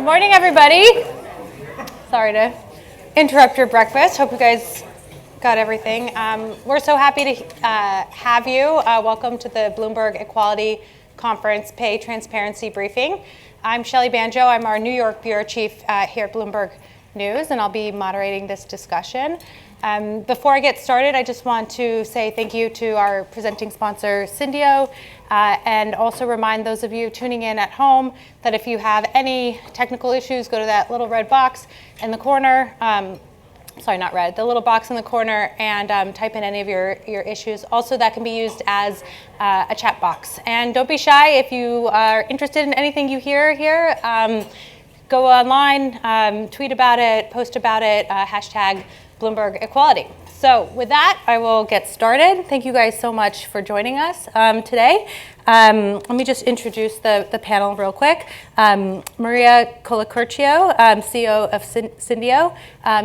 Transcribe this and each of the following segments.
Good morning, everybody. Sorry to interrupt your breakfast. Hope you guys got everything. We're so happy to have you. Welcome to the Bloomberg Equality Conference Pay Transparency Briefing. I'm Shelley Banjo. I'm our New York Bureau Chief here at Bloomberg News, and I'll be moderating this discussion. Before I get started, I just want to say thank you to our presenting sponsor, Syndio, and also remind those of you tuning in at home that if you have any technical issues, go to that little red box in the corner. Sorry, not red, the little box in the corner, and type in any of your issues. Also, that can be used as a chat box. And don't be shy if you are interested in anything you hear here. Go online, tweet about it, post about it, hashtag Bloomberg Equality. So with that, I will get started. Thank you guys so much for joining us today. Let me just introduce the panel real quick. Maria Colacurcio, CEO of Syndio,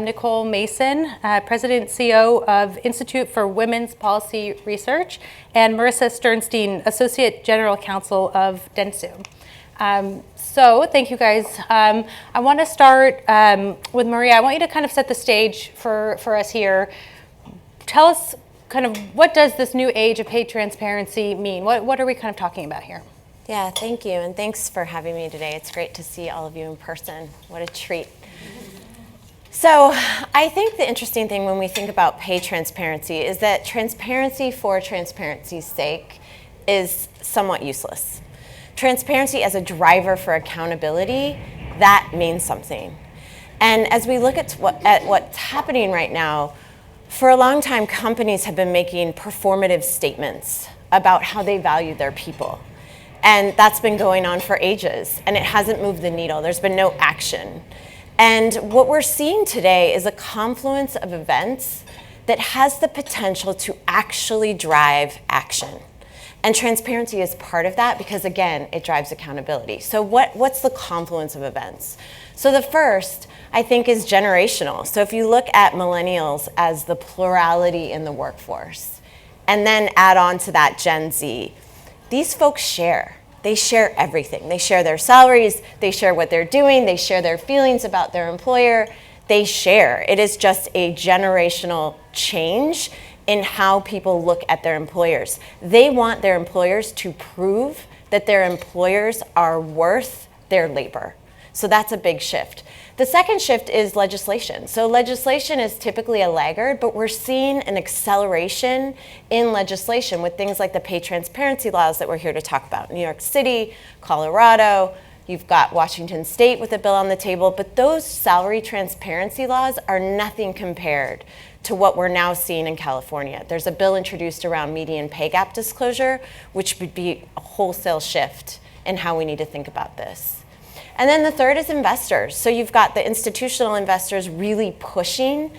Nicole Mason, President and CEO of Institute for Women's Policy Research, and Marissa Sternstein, Associate General Counsel of Dentsu. So thank you guys. I want to start with Maria. I want you to kind of set the stage for us here. Tell us kind of what does this new age of pay transparency mean? What are we kind of talking about here? Yeah, thank you, and thanks for having me today. It's great to see all of you in person. What a treat. So I think the interesting thing when we think about pay transparency is that transparency for transparency's sake is somewhat useless. Transparency as a driver for accountability, that means something. And as we look at what's happening right now, for a long time, companies have been making performative statements about how they value their people. And that's been going on for ages, and it hasn't moved the needle. There's been no action. And what we're seeing today is a confluence of events that has the potential to actually drive action. And transparency is part of that because, again, it drives accountability. So what's the confluence of events? So the first, I think, is generational. So if you look at millennials as the plurality in the workforce, and then add on to that Gen Z, these folks share. They share everything. They share their salaries, they share what they're doing, they share their feelings about their employer, they share. It is just a generational change in how people look at their employers. They want their employers to prove that their employers are worth their labor. So that's a big shift. The second shift is legislation. So legislation is typically a laggard, but we're seeing an acceleration in legislation with things like the pay transparency laws that we're here to talk about. New York City, Colorado, you've got Washington State with a bill on the table, but those salary transparency laws are nothing compared to what we're now seeing in California. There's a bill introduced around median pay gap disclosure, which would be a wholesale shift in how we need to think about this. And then the third is investors. So you've got the institutional investors really pushing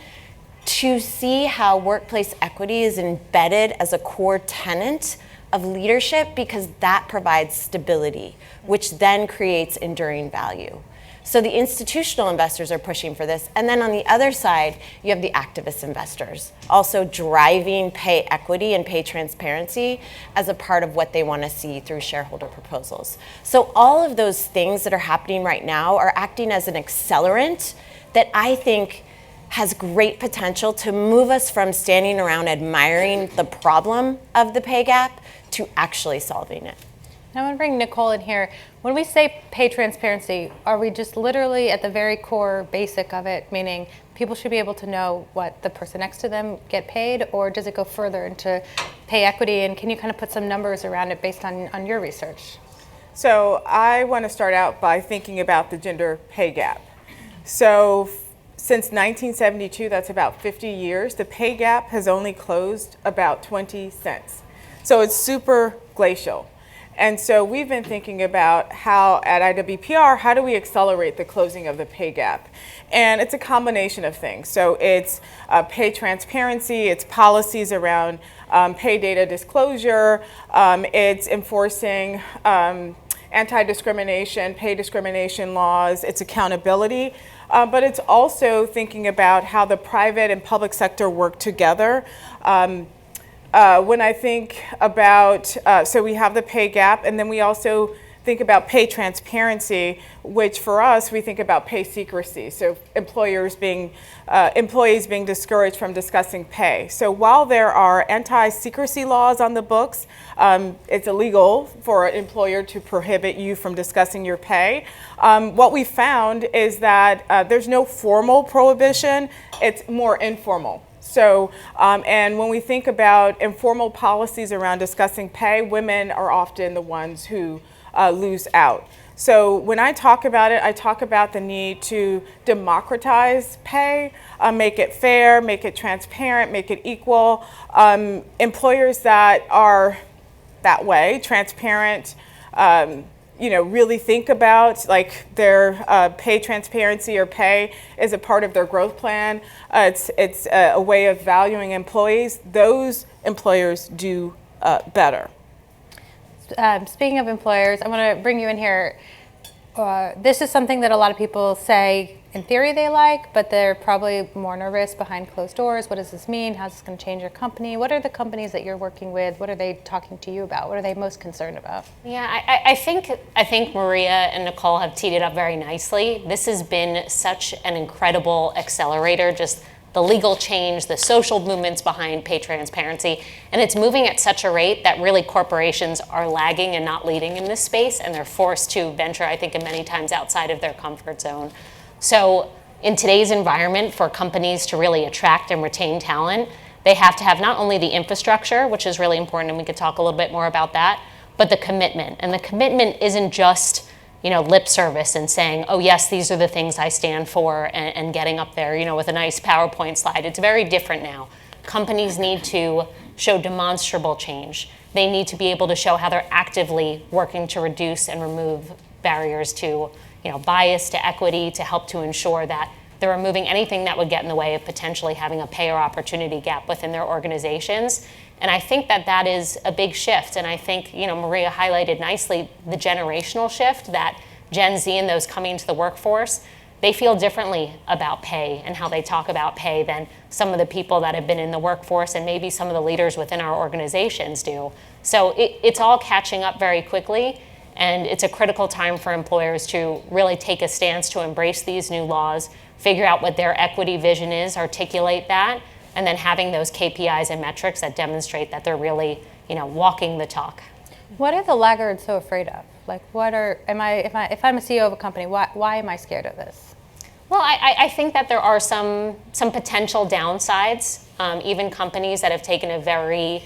to see how workplace equity is embedded as a core tenet of leadership because that provides stability, which then creates enduring value. So the institutional investors are pushing for this. And then on the other side, you have the activist investors, also driving pay equity and pay transparency as a part of what they want to see through shareholder proposals. So all of those things that are happening right now are acting as an accelerant that I think has great potential to move us from standing around admiring the problem of the pay gap to actually solving it. I want to bring Nicole in here. When we say pay transparency, are we just literally at the very core basic of it, meaning people should be able to know what the person next to them get paid, or does it go further into pay equity? And can you kind of put some numbers around it based on your research? So I want to start out by thinking about the gender pay gap. So since 1972, that's about 50 years, the pay gap has only closed about 20 cents. So it's super glacial. And so we've been thinking about how at IWPR, how do we accelerate the closing of the pay gap? And it's a combination of things. So it's pay transparency, it's policies around pay data disclosure, it's enforcing anti-discrimination, pay discrimination laws, it's accountability, but it's also thinking about how the private and public sector work together. When I think about, so we have the pay gap, and then we also think about pay transparency, which for us, we think about pay secrecy. So employees being discouraged from discussing pay. So while there are anti-secrecy laws on the books, it's illegal for an employer to prohibit you from discussing your pay. What we found is that there's no formal prohibition, it's more informal. So, and when we think about informal policies around discussing pay, women are often the ones who lose out. So when I talk about it, I talk about the need to democratize pay, make it fair, make it transparent, make it equal. Employers that are that way, transparent, really think about like their pay transparency or pay is a part of their growth plan. It's a way of valuing employees. Those employers do better. Speaking of employers, I want to bring you in here. This is something that a lot of people say in theory they like, but they're probably more nervous behind closed doors. What does this mean? How's this going to change your company? What are the companies that you're working with? What are they talking to you about? What are they most concerned about? Yeah, I think Maria and Nicole have teed it up very nicely. This has been such an incredible accelerator, just the legal change, the social movements behind pay transparency, and it's moving at such a rate that really corporations are lagging and not leading in this space, and they're forced to venture, I think, in many times outside of their comfort zone. So in today's environment, for companies to really attract and retain talent, they have to have not only the infrastructure, which is really important, and we could talk a little bit more about that, but the commitment. And the commitment isn't just lip service and saying, oh yes, these are the things I stand for, and getting up there, with a nice PowerPoint slide. It's very different now. Companies need to show demonstrable change. They need to be able to show how they're actively working to reduce and remove barriers to, bias, to equity, to help to ensure that they're removing anything that would get in the way of potentially having a pay or opportunity gap within their organizations. And I think that is a big shift. And I think, Maria highlighted nicely the generational shift that Gen Z and those coming into the workforce, they feel differently about pay and how they talk about pay than some of the people that have been in the workforce and maybe some of the leaders within our organizations do. So it's all catching up very quickly. And it's a critical time for employers to really take a stance to embrace these new laws, figure out what their equity vision is, articulate that, and then having those KPIs and metrics that demonstrate that they're really, walking the talk. What are the laggards so afraid of? Like, if I'm a CEO of a company, why am I scared of this? Well, I think that there are some potential downsides. Even companies that have taken a very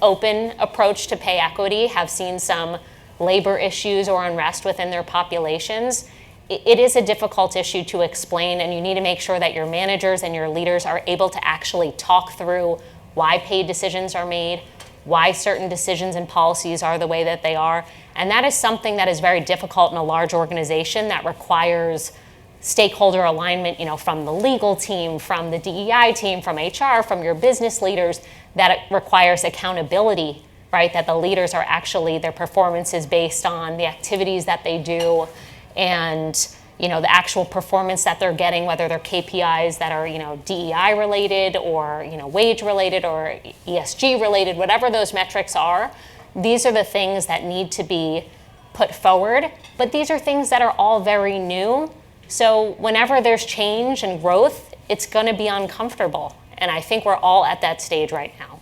open approach to pay equity have seen some labor issues or unrest within their populations. It is a difficult issue to explain, and you need to make sure that your managers and your leaders are able to actually talk through why pay decisions are made, why certain decisions and policies are the way that they are. And that is something that is very difficult in a large organization that requires stakeholder alignment, from the legal team, from the DEI team, from HR, from your business leaders, that it requires accountability, right? That the leaders are actually, their performance is based on the activities that they do and, the actual performance that they're getting, whether they're KPIs that are, DEI related or, wage related or ESG related, whatever those metrics are. These are the things that need to be put forward, but these are things that are all very new. So whenever there's change and growth, it's going to be uncomfortable. And I think we're all at that stage right now.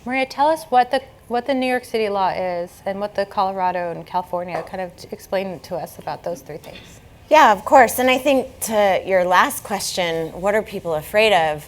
Maria, tell us what the New York City law is and what the Colorado and California, kind of explain to us about those three things. Yeah, of course. And I think to your last question, what are people afraid of?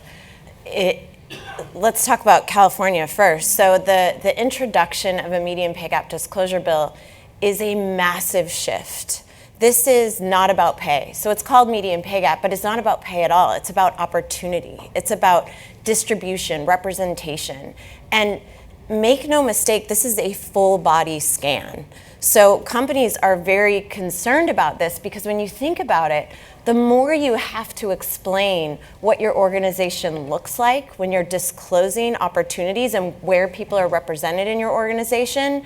Let's talk about California first. So the introduction of a median pay gap disclosure bill is a massive shift. This is not about pay. So it's called median pay gap, but it's not about pay at all. It's about opportunity. It's about distribution, representation. And make no mistake, this is a full body scan. So companies are very concerned about this because when you think about it, the more you have to explain what your organization looks like when you're disclosing opportunities and where people are represented in your organization,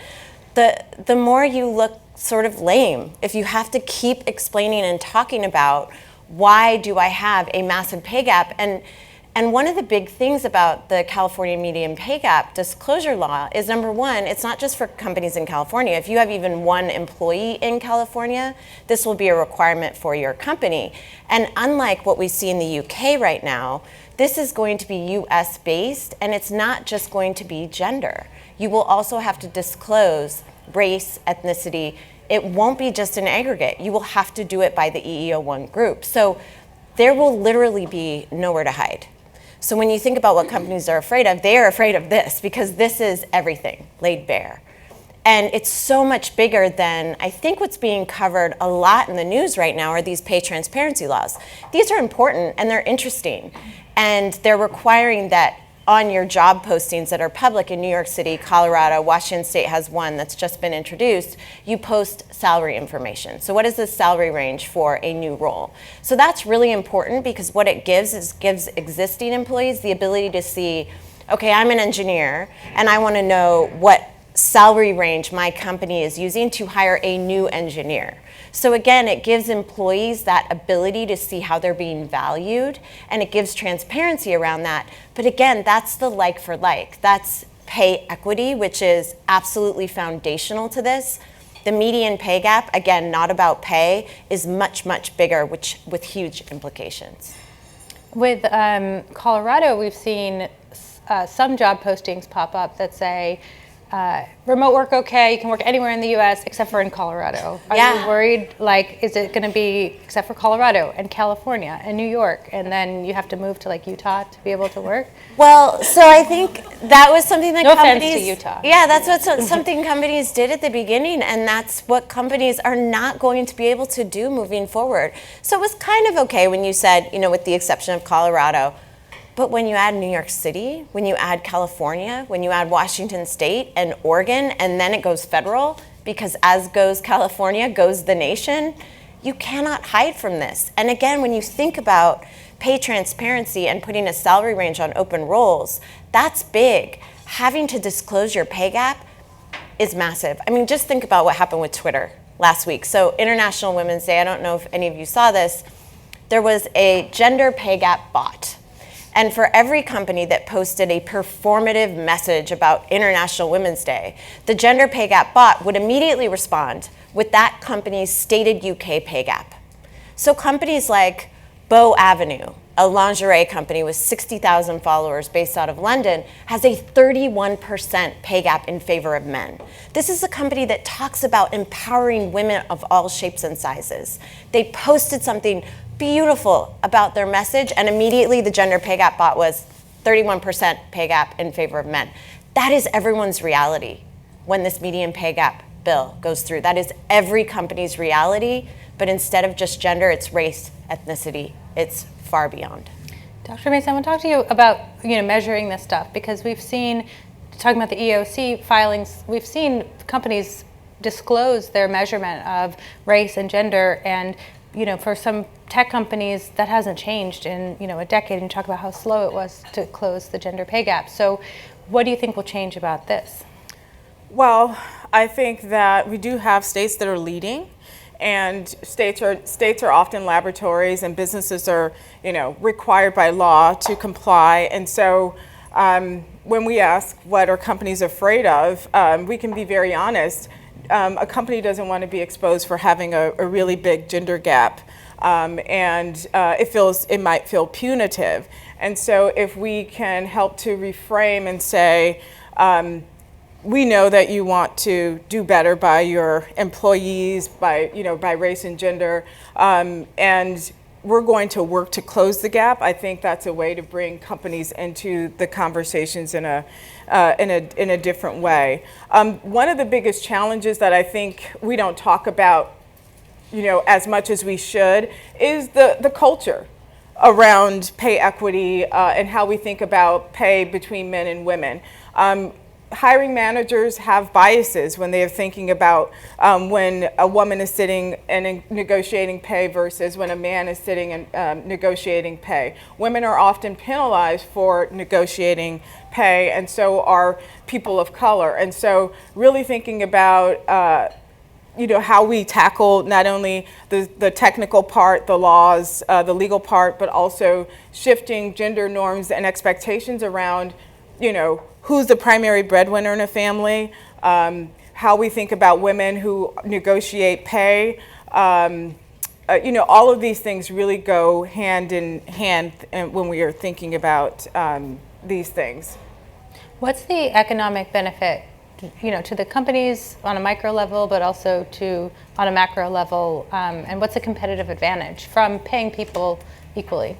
the more you look sort of lame. If you have to keep explaining and talking about why do I have a massive pay gap, and And one of the big things about the California median pay gap disclosure law is, number one, it's not just for companies in California. If you have even one employee in California, this will be a requirement for your company. And unlike what we see in the UK right now, this is going to be US based, and it's not just going to be gender. You will also have to disclose race, ethnicity. It won't be just an aggregate. You will have to do it by the EEO1 group. So there will literally be nowhere to hide. So when you think about what companies are afraid of, they are afraid of this, because this is everything laid bare. And it's so much bigger than, I think what's being covered a lot in the news right now are these pay transparency laws. These are important and they're interesting. And they're requiring that on your job postings that are public in New York City, Colorado, Washington State has one that's just been introduced, you post salary information. So what is the salary range for a new role? So that's really important, because what it gives is gives existing employees the ability to see, okay, I'm an engineer and I want to know what salary range my company is using to hire a new engineer. So again, it gives employees that ability to see how they're being valued, and it gives transparency around that. But again, that's the like for like. That's pay equity, which is absolutely foundational to this. The median pay gap, again, not about pay, is much, much bigger, with huge implications. With Colorado, we've seen some job postings pop up that say, remote work okay, you can work anywhere in the US except for in Colorado. Are you worried, like, is it going to be except for Colorado and California and New York, and then you have to move to like Utah to be able to work? Well, so I think that was something that no companies— offense to Utah. Yeah, that's what something companies did at the beginning, and that's what companies are not going to be able to do moving forward. So it was kind of okay when you said, with the exception of Colorado. But when you add New York City, when you add California, when you add Washington State and Oregon, and then it goes federal, because as goes California, goes the nation, you cannot hide from this. And again, when you think about pay transparency and putting a salary range on open roles, that's big. Having to disclose your pay gap is massive. I mean, just think about what happened with Twitter last week. So International Women's Day, I don't know if any of you saw this, there was a gender pay gap bot. And for every company that posted a performative message about International Women's Day, the gender pay gap bot would immediately respond with that company's stated UK pay gap. So companies like Bow Avenue, a lingerie company with 60,000 followers based out of London, has a 31% pay gap in favor of men. This is a company that talks about empowering women of all shapes and sizes. They posted something beautiful about their message, and immediately the gender pay gap bot was 31% pay gap in favor of men. That is everyone's reality when this median pay gap bill goes through. That is every company's reality, but instead of just gender, it's race, ethnicity, it's far beyond. Dr. Mason, I want to talk to you about measuring this stuff, because we've seen, talking about the EOC filings, we've seen companies disclose their measurement of race and gender, and for some tech companies that hasn't changed in a decade, and you talk about how slow it was to close the gender pay gap. So what do you think will change about this? Well, I think that we do have states that are leading, and states are often laboratories, and businesses are required by law to comply. And so when we ask what are companies afraid of, we can be very honest. A company doesn't want to be exposed for having a really big gender gap, and it might feel punitive. And so if we can help to reframe and say, we know that you want to do better by your employees, by race and gender, and we're going to work to close the gap. I think that's a way to bring companies into the conversations in a different way. One of the biggest challenges that I think we don't talk about, as much as we should, is the culture around pay equity and how we think about pay between men and women. Hiring managers have biases when they are thinking about when a woman is sitting and negotiating pay versus when a man is sitting and negotiating pay. Women are often penalized for negotiating pay, and so are people of color. And so really thinking about how we tackle not only the technical part, the laws, the legal part, but also shifting gender norms and expectations around, who's the primary breadwinner in a family, how we think about women who negotiate pay. All of these things really go hand in hand when we are thinking about these things. What's the economic benefit, to the companies on a micro level, but also on a macro level, and what's the competitive advantage from paying people equally?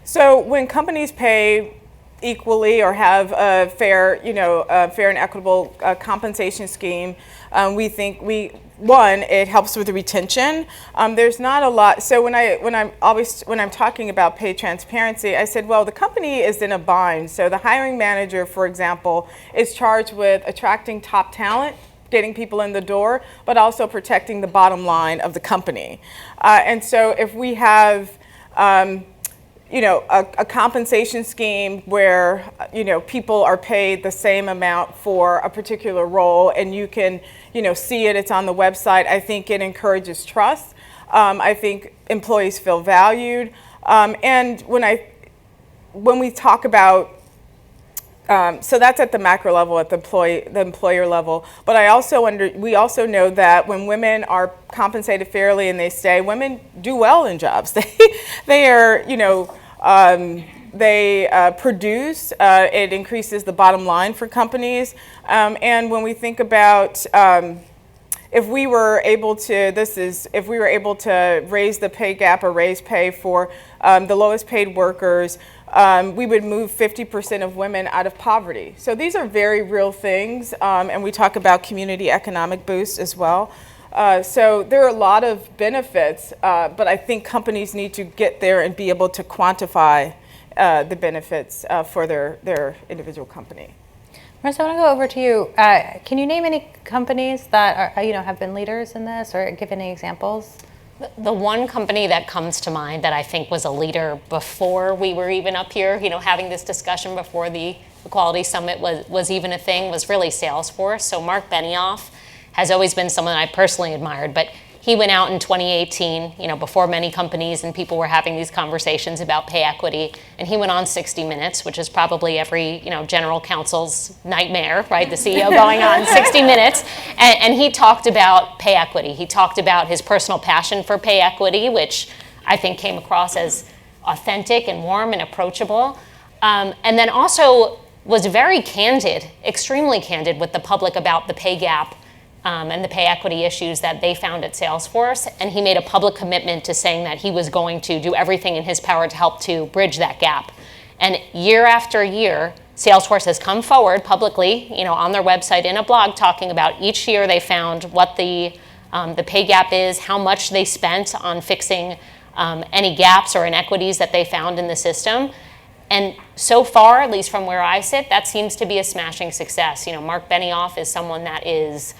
So when companies pay equally or have a fair and equitable compensation scheme, we think it helps with the retention. There's not a lot. So when I'm talking about pay transparency, I said, well, the company is in a bind. So the hiring manager, for example, is charged with attracting top talent, getting people in the door, but also protecting the bottom line of the company. And so if we have a compensation scheme where, people are paid the same amount for a particular role, and you can, see it's on the website, I think it encourages trust. I think employees feel valued. And when we talk about, so that's at the macro level, at the employer level. But we also know that when women are compensated fairly and they stay, women do well in jobs. They are, they produce. It increases the bottom line for companies. And when we think about if we were able to raise the pay gap or raise pay for the lowest paid workers, we would move 50% of women out of poverty. So these are very real things, and we talk about community economic boosts as well. So there are a lot of benefits, but I think companies need to get there and be able to quantify the benefits for their individual company. Marissa, I want to go over to you. Can you name any companies that are, have been leaders in this, or give any examples? The one company that comes to mind that I think was a leader before we were even up here, having this discussion before the Equality Summit was even a thing, was really Salesforce. So Mark Benioff has always been someone I personally admired, but he went out in 2018, before many companies and people were having these conversations about pay equity, and he went on 60 Minutes, which is probably every, general counsel's nightmare, right? The CEO going on 60 Minutes, and he talked about pay equity. He talked about his personal passion for pay equity, which I think came across as authentic and warm and approachable, and then also was very candid, extremely candid with the public about the pay gap and the pay equity issues that they found at Salesforce. And he made a public commitment to saying that he was going to do everything in his power to help to bridge that gap. And year after year, Salesforce has come forward publicly, on their website in a blog, talking about each year they found what the pay gap is, how much they spent on fixing any gaps or inequities that they found in the system. And so far, at least from where I sit, that seems to be a smashing success. Mark Benioff is someone that is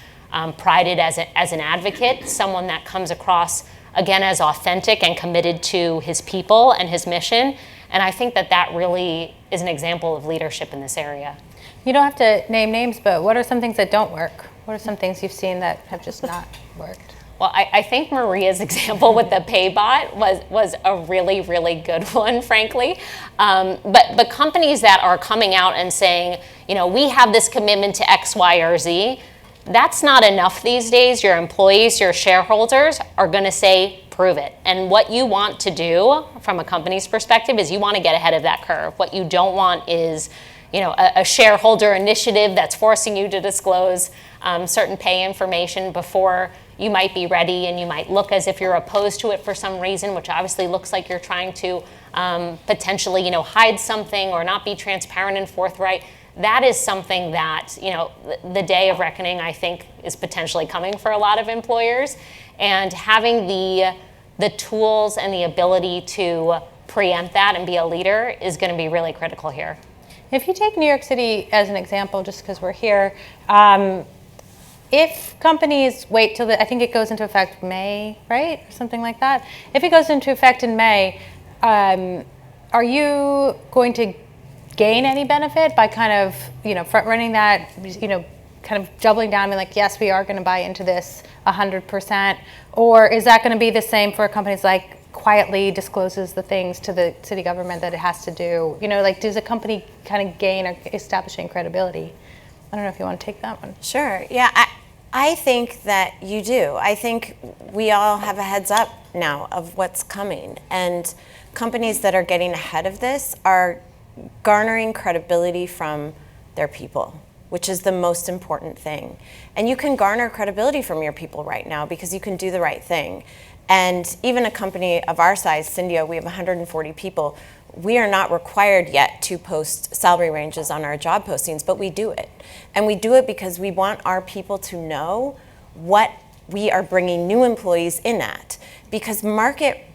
prided as an advocate, someone that comes across, again, as authentic and committed to his people and his mission. And I think that really is an example of leadership in this area. You don't have to name names, but what are some things that don't work? What are some things you've seen that have just not worked? Well, I think Maria's example with the PayBot was a really, really good one, frankly. But companies that are coming out and saying, we have this commitment to X, Y, or Z, that's not enough these days. Your employees, your shareholders are going to say, prove it. And what you want to do from a company's perspective is you want to get ahead of that curve. What you don't want is, a shareholder initiative that's forcing you to disclose certain pay information before you might be ready, and you might look as if you're opposed to it for some reason, which obviously looks like you're trying to potentially, hide something or not be transparent and forthright. That is something that, the day of reckoning, I think, is potentially coming for a lot of employers. And having the tools and the ability to preempt that and be a leader is going to be really critical here. If you take New York City as an example, just because we're here, if companies wait till I think it goes into effect May, right? Or something like that. If it goes into effect in May, are you going to gain any benefit by kind of, front running that, kind of doubling down and being like, yes, we are going to buy into this 100%? Or is that going to be the same for companies like quietly discloses the things to the city government that it has to do? Like, does a company kind of gain or establishing credibility? I don't know if you want to take that one. Sure. Yeah, I think that you do. I think we all have a heads up now of what's coming. And companies that are getting ahead of this are garnering credibility from their people, which is the most important thing. And you can garner credibility from your people right now because you can do the right thing. And even a company of our size, Syndio, we have 140 people. We are not required yet to post salary ranges on our job postings, but we do it. And we do it because we want our people to know what we are bringing new employees in at. Because market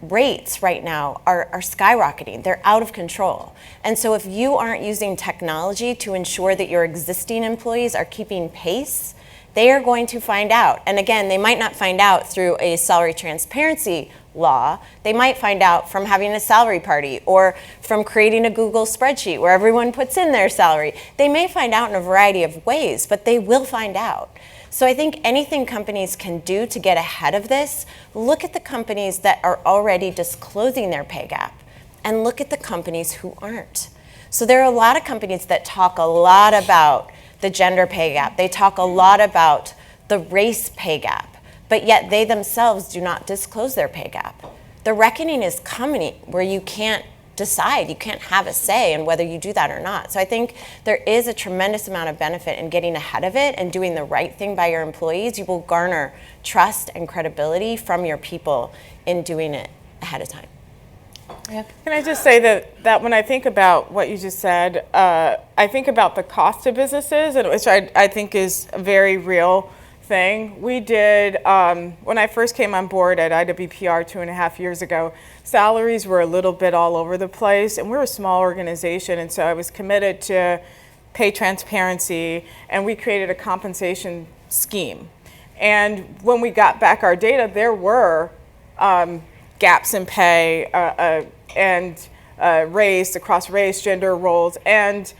rates right now are skyrocketing. They're out of control. And so if you aren't using technology to ensure that your existing employees are keeping pace, they are going to find out. And again, they might not find out through a salary transparency law. They might find out from having a salary party or from creating a Google spreadsheet where everyone puts in their salary. They may find out in a variety of ways, but they will find out. So I think anything companies can do to get ahead of this, look at the companies that are already disclosing their pay gap and look at the companies who aren't. So there are a lot of companies that talk a lot about the gender pay gap. They talk a lot about the race pay gap, but yet they themselves do not disclose their pay gap. The reckoning is coming where you can't decide, you can't have a say in whether you do that or not. So I think there is a tremendous amount of benefit in getting ahead of it and doing the right thing by your employees. You will garner trust and credibility from your people in doing it ahead of time. Yeah. Can I just say that when I think about what you just said, I think about the cost to businesses, and which I think is a very real thing. We did, when I first came on board at IWPR 2.5 years ago, salaries were a little bit all over the place, and we're a small organization, and so I was committed to pay transparency, and we created a compensation scheme. And when we got back our data, there were gaps in pay and race, across race, gender roles, and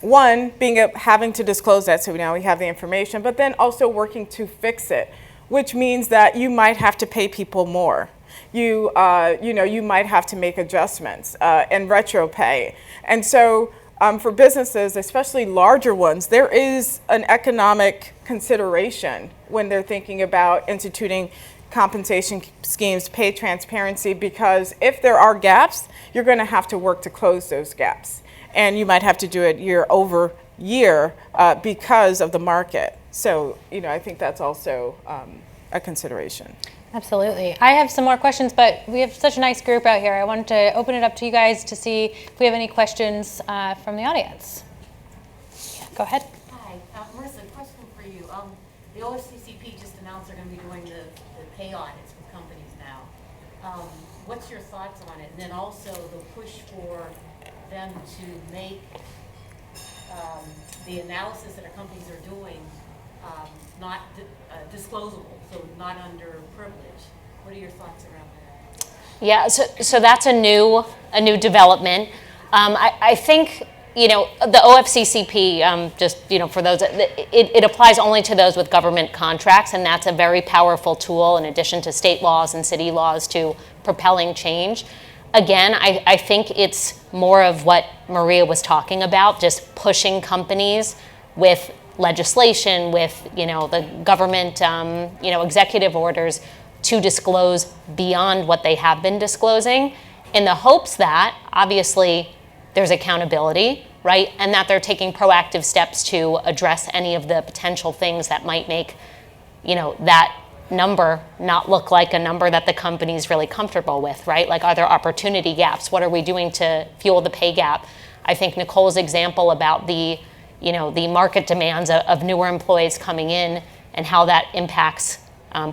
one being having to disclose that, so now we have the information, but then also working to fix it, which means that you might have to pay people more. You might have to make adjustments and retro pay. And so for businesses, especially larger ones, there is an economic consideration when they're thinking about instituting compensation schemes, pay transparency, because if there are gaps, you're going to have to work to close those gaps. And you might have to do it year over year because of the market. So, I think that's also a consideration. Absolutely. I have some more questions, but we have such a nice group out here. I wanted to open it up to you guys to see if we have any questions from the audience. Yeah, go ahead. Hi, Marissa, question for you. The OFCCP just announced they're going to be doing the pay audits with companies now. What's your thoughts on it? And then also the push for them to make the analysis that our companies are doing not disclosable, so not under privilege. What are your thoughts around that? Yeah, so that's a new development. I think the OFCCP, just for those, it applies only to those with government contracts, and that's a very powerful tool in addition to state laws and city laws to propelling change. Again, I think it's more of what Maria was talking about, just pushing companies with legislation, with the government executive orders to disclose beyond what they have been disclosing, in the hopes that obviously there's accountability, right, and that they're taking proactive steps to address any of the potential things that might make that number not look like a number that the company's really comfortable with, right? Like, are there opportunity gaps? What are we doing to fuel the pay gap? I think Nicole's example about the market demands of newer employees coming in and how that impacts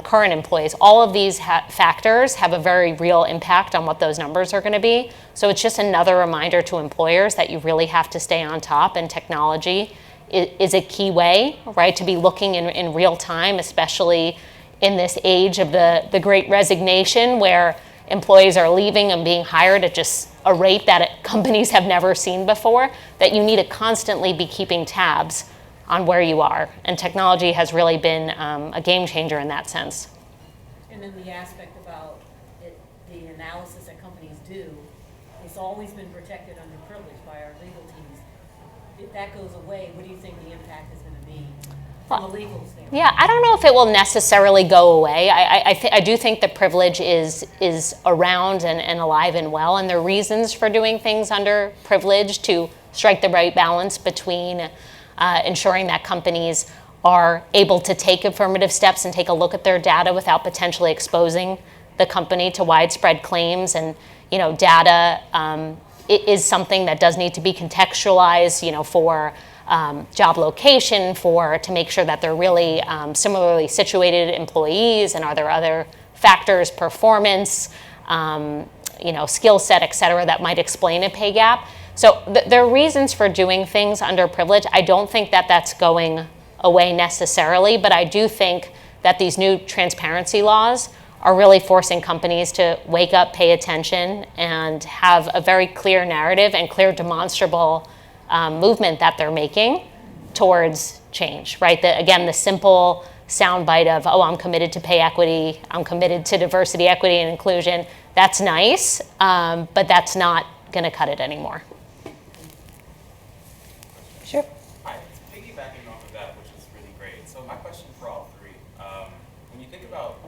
current employees. All of these factors have a very real impact on what those numbers are going to be. So it's just another reminder to employers that you really have to stay on top, and technology is a key way, right, to be looking in real time, especially in this age of the Great Resignation, where employees are leaving and being hired at just a rate that companies have never seen before, that you need to constantly be keeping tabs on where you are. And technology has really been a game changer in that sense. And then the aspect about it, the analysis that companies do, it's always been protected under privilege by our legal teams. If that goes away, what do you think the impact is going to be from a legal standpoint? Yeah, I don't know if it will necessarily go away. I do think the privilege is around and alive and well, and the reasons for doing things under privilege to strike the right balance between ensuring that companies are able to take affirmative steps and take a look at their data without potentially exposing the company to widespread claims. And data is something that does need to be contextualized, for job location, to make sure that they're really similarly situated employees, and are there other factors, performance, skill set, et cetera, that might explain a pay gap. So there are reasons for doing things under privilege. I don't think that that's going away necessarily, but I do think that these new transparency laws are really forcing companies to wake up, pay attention, and have a very clear narrative and clear demonstrable movement that they're making towards change, right? Again, the simple soundbite of, I'm committed to pay equity, I'm committed to diversity, equity, and inclusion, that's nice, but that's not going to cut it anymore. Sure. Hi, piggybacking off of that, which is really great. So my question for all three, when you think about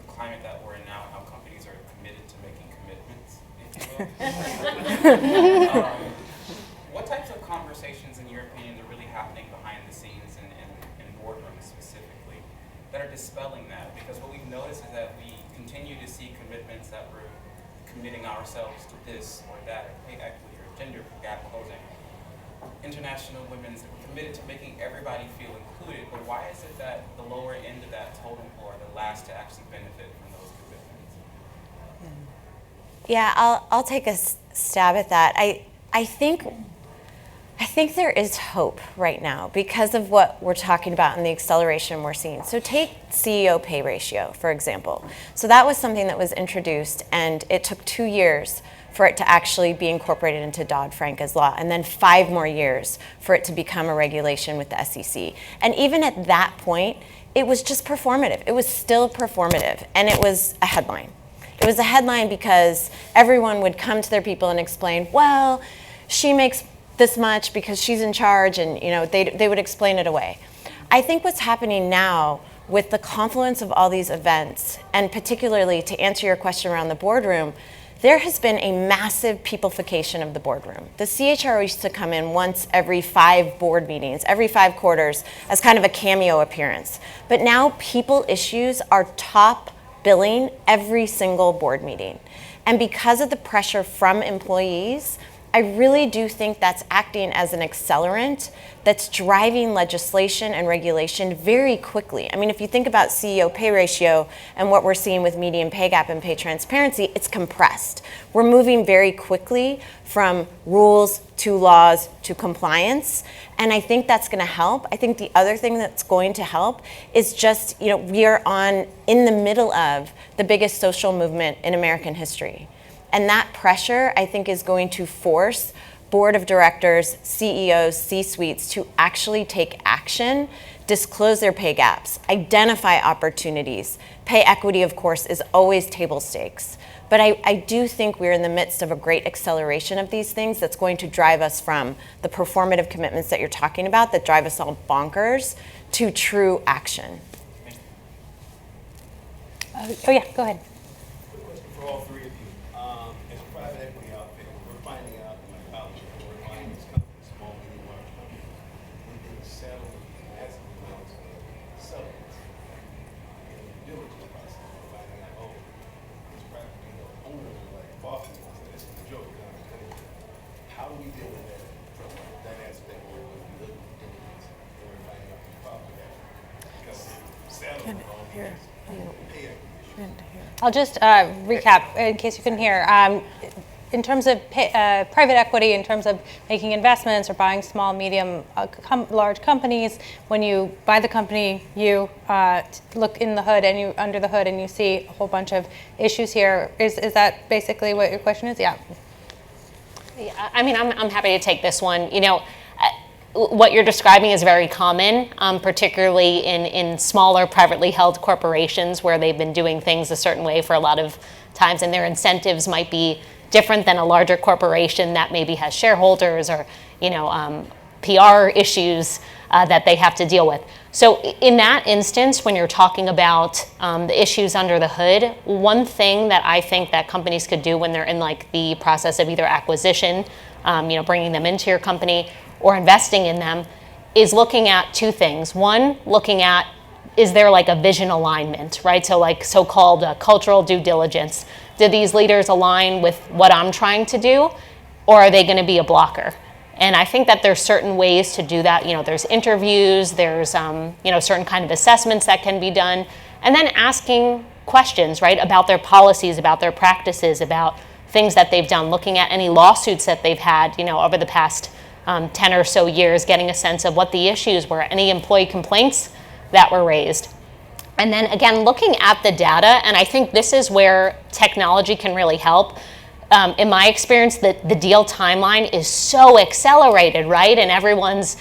the climate that we're in now, how companies are committed to making commitments, if you will, what types of conversations, in your opinion, are really happening behind the scenes in boardrooms specifically that are dispelling that? Because what we've noticed is that we continue to see commitments that we're committing ourselves to this or that, or pay equity or gender gap closing. International women's, we're committed to making everybody feel included, but why is it that the lower end of that totem pole are the last to actually benefit from those commitments? Yeah, I'll take a stab at that. I think there is hope right now because of what we're talking about and the acceleration we're seeing. So take CEO pay ratio, for example. So that was something that was introduced, and it took 2 years for it to actually be incorporated into Dodd-Frank as law, and then 5 more years for it to become a regulation with the SEC. And even at that point, it was just performative. It was still performative, and it was a headline. It was a headline because everyone would come to their people and explain, well, she makes this much because she's in charge, and they would explain it away. I think what's happening now with the confluence of all these events, and particularly to answer your question around the boardroom, there has been a massive peopleification of the boardroom. The CHRO used to come in once every 5 board meetings, every 5 quarters, as kind of a cameo appearance. But now people issues are top billing every single board meeting. And because of the pressure from employees, I really do think that's acting as an accelerant that's driving legislation and regulation very quickly. I mean, if you think about CEO pay ratio and what we're seeing with median pay gap and pay transparency, it's compressed. We're moving very quickly from rules to laws to compliance, and I think that's going to help. I think the other thing that's going to help is just, we are in the middle of the biggest social movement in American history. And that pressure, I think, is going to force board of directors, CEOs, C-suites to actually take action, disclose their pay gaps, identify opportunities. Pay equity, of course, is always table stakes. But I do think we're in the midst of a great acceleration of these things that's going to drive us from the performative commitments that you're talking about that drive us all bonkers to true action. Oh yeah, go ahead. Quick question for all three of you. As a private equity outfit, we're finding out in my college that we're finding these companies, small, medium, large companies, when they settle massive amounts of settlements. In the due diligence process, we're finding out, these private owners are like Boston, this is a joke. How do we deal with that from that aspect where we're doing due diligence and we're finding out the problem with that? Because settling all these pay equity. I'll just recap in case you couldn't hear. In terms of private equity, in terms of making investments or buying small, medium, large companies, when you buy the company, you look in the hood and under the hood and you see a whole bunch of issues here. Is that basically what your question is? Yeah. Yeah, I mean, I'm happy to take this one. what you're describing is very common, particularly in smaller privately held corporations where they've been doing things a certain way for a lot of times, and their incentives might be different than a larger corporation that maybe has shareholders or PR issues that they have to deal with. So in that instance, when you're talking about the issues under the hood, one thing that I think that companies could do when they're in like the process of either acquisition, bringing them into your company or investing in them, is looking at two things. One, looking at, is there like a vision alignment, right? So like so-called cultural due diligence. Do these leaders align with what I'm trying to do, or are they going to be a blocker? And I think that there's certain ways to do that. There's interviews, there's certain kind of assessments that can be done, and then asking questions, right, about their policies, about their practices, about things that they've done, looking at any lawsuits that they've had, over the past 10 or so years, getting a sense of what the issues were, any employee complaints that were raised. And then again, looking at the data, and I think this is where technology can really help. In my experience, the deal timeline is so accelerated, right? And everyone's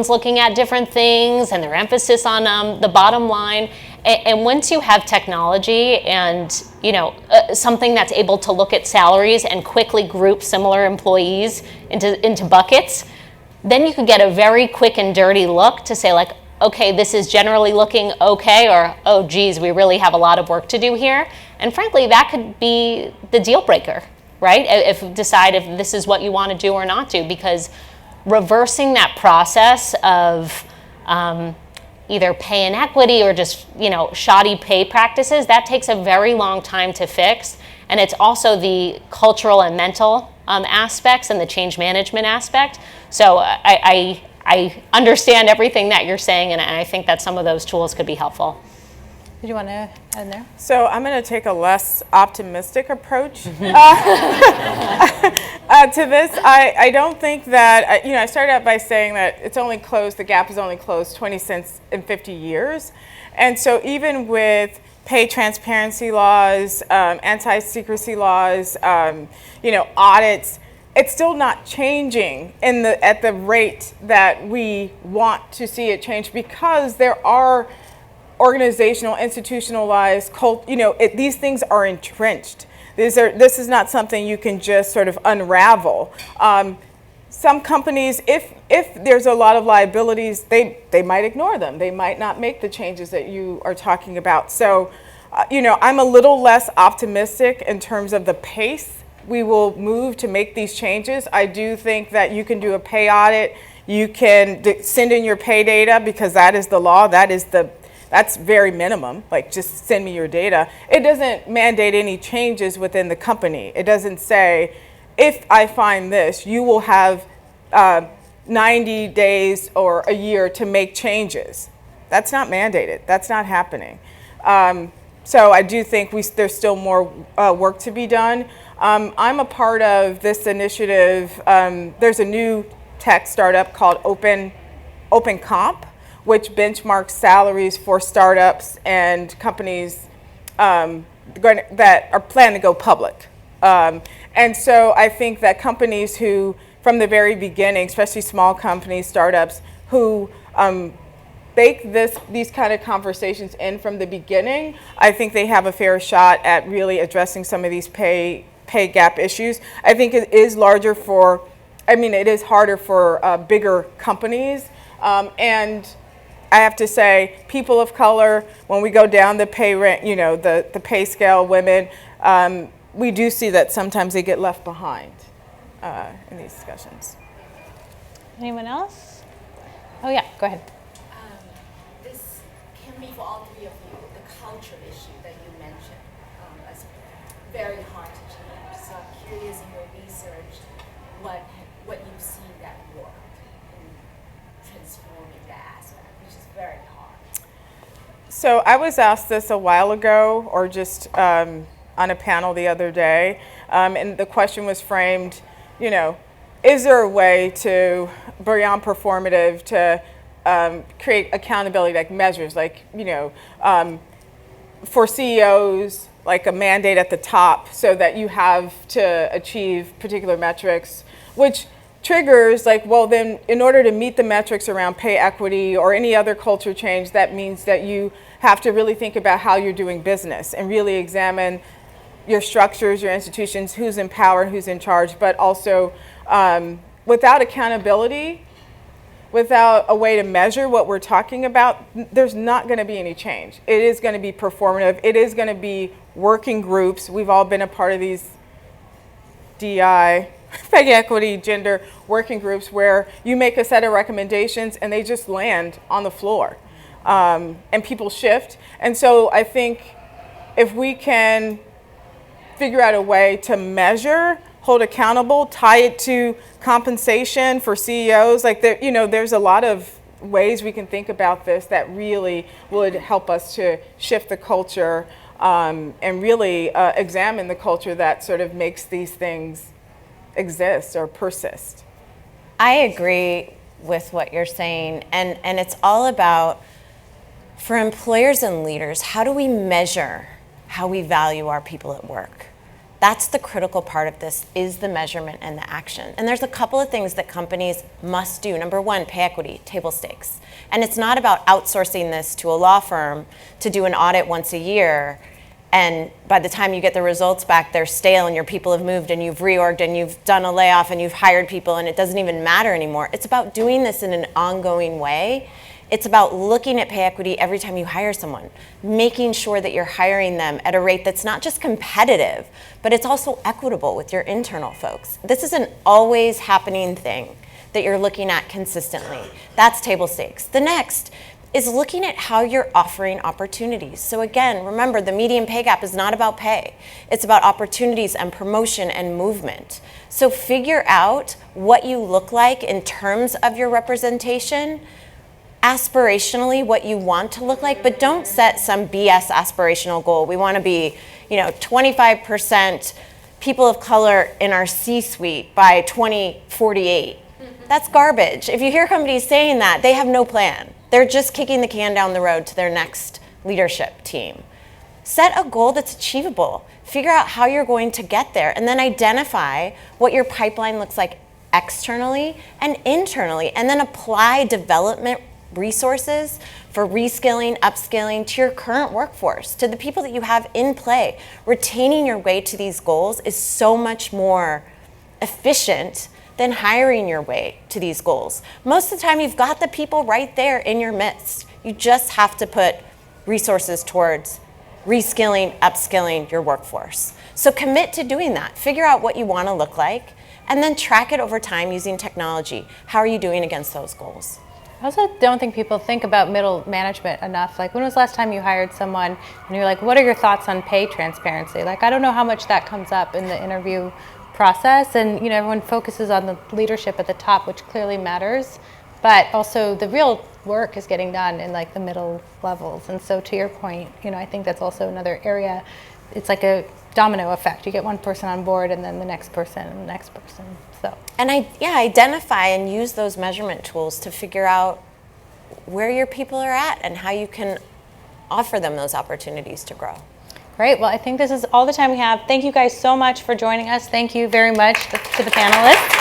looking at different things and their emphasis on the bottom line. And once you have technology and something that's able to look at salaries and quickly group similar employees into buckets, then you could get a very quick and dirty look to say like, okay, this is generally looking okay, or oh geez, we really have a lot of work to do here. And frankly, that could be the deal breaker, right? If decide if this is what you want to do or not do, because reversing that process of either pay inequity or just shoddy pay practices, that takes a very long time to fix. And it's also the cultural and mental aspects and the change management aspect. So I understand everything that you're saying, and I think that some of those tools could be helpful. Did you want to add in there? So I'm going to take a less optimistic approach to this. I don't think that, I started out by saying that the gap is only closed 20 cents in 50 years. And so even with pay transparency laws, anti-secrecy laws, audits, it's still not changing at the rate that we want to see it change, because there are organizational, institutionalized, these things are entrenched. This is not something you can just sort of unravel. Some companies, if there's a lot of liabilities, they might ignore them. They might not make the changes that you are talking about. So, I'm a little less optimistic in terms of the pace we will move to make these changes. I do think that you can do a pay audit. You can send in your pay data, because that is the law. That's very minimum, like just send me your data. It doesn't mandate any changes within the company. It doesn't say, if I find this, you will have 90 days or a year to make changes. That's not mandated. That's not happening. So I do think there's still more work to be done. I'm a part of this initiative. There's a new tech startup called Open Comp, which benchmarks salaries for startups and companies that are planning to go public. And so I think that companies who, from the very beginning, especially small companies, startups, who bake these kind of conversations in from the beginning, I think they have a fair shot at really addressing some of these pay gap issues. I think it is harder for bigger companies. And I have to say, people of color, when we go down the pay the pay scale, women, we do see that sometimes they get left behind in these discussions. Anyone else? Oh yeah, go ahead. This can be for all three of you, the culture issue that you mentioned. It's very hard to change. So I'm curious in your research, what you've seen that worked in transforming that aspect, which is very hard. So I was asked this a while ago, or just on a panel the other day, and the question was framed, is there a way to, beyond performative, to create accountability, like measures, like, for CEOs, like a mandate at the top, so that you have to achieve particular metrics, which triggers like, well, then in order to meet the metrics around pay equity or any other culture change, that means that you have to really think about how you're doing business and really examine your structures, your institutions, who's in power, who's in charge, but also without accountability, without a way to measure what we're talking about, there's not going to be any change. It is going to be performative. It is going to be working groups. We've all been a part of these DI, pay equity, gender working groups where you make a set of recommendations and they just land on the floor and people shift. And so I think if we can figure out a way to measure, hold accountable, tie it to compensation for CEOs, like there, there's a lot of ways we can think about this that really would help us to shift the culture and really examine the culture that sort of makes these things exist or persist. I agree with what you're saying, and it's all about, for employers and leaders, how do we measure how we value our people at work? That's the critical part of this, is the measurement and the action. And there's a couple of things that companies must do. Number one, pay equity, table stakes. And it's not about outsourcing this to a law firm to do an audit once a year, and by the time you get the results back, they're stale and your people have moved and you've reorged and you've done a layoff and you've hired people and it doesn't even matter anymore. It's about doing this in an ongoing way. It's about looking at pay equity every time you hire someone, making sure that you're hiring them at a rate that's not just competitive, but it's also equitable with your internal folks. This is an always happening thing that you're looking at consistently. That's table stakes. The next is looking at how you're offering opportunities. So again, remember, the median pay gap is not about pay. It's about opportunities and promotion and movement. So figure out what you look like in terms of your representation, aspirationally what you want to look like, but don't set some BS aspirational goal. We want to be, 25% people of color in our C-suite by 2048. That's garbage. If you hear companies saying that, they have no plan. They're just kicking the can down the road to their next leadership team. Set a goal that's achievable. Figure out how you're going to get there, and then identify what your pipeline looks like externally and internally, and then apply development resources for reskilling, upskilling to your current workforce, to the people that you have in play. Retaining your way to these goals is so much more efficient than hiring your way to these goals. Most of the time, you've got the people right there in your midst. You just have to put resources towards reskilling, upskilling your workforce. So commit to doing that. Figure out what you want to look like, and then track it over time using technology. How are you doing against those goals? I also don't think people think about middle management enough. Like, when was the last time you hired someone and you're like, what are your thoughts on pay transparency? Like, I don't know how much that comes up in the interview process. And, everyone focuses on the leadership at the top, which clearly matters. But also the real work is getting done in like the middle levels. And so to your point, I think that's also another area. It's like a domino effect. You get one person on board and then the next person and the next person. So. And identify and use those measurement tools to figure out where your people are at and how you can offer them those opportunities to grow. Great. Well, I think this is all the time we have. Thank you guys so much for joining us. Thank you very much to the panelists.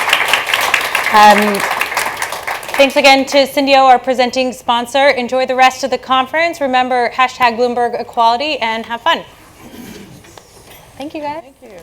Thanks again to Syndio, our presenting sponsor. Enjoy the rest of the conference. Remember, #Bloomberg Equality, and have fun. Thank you, guys. Thank you.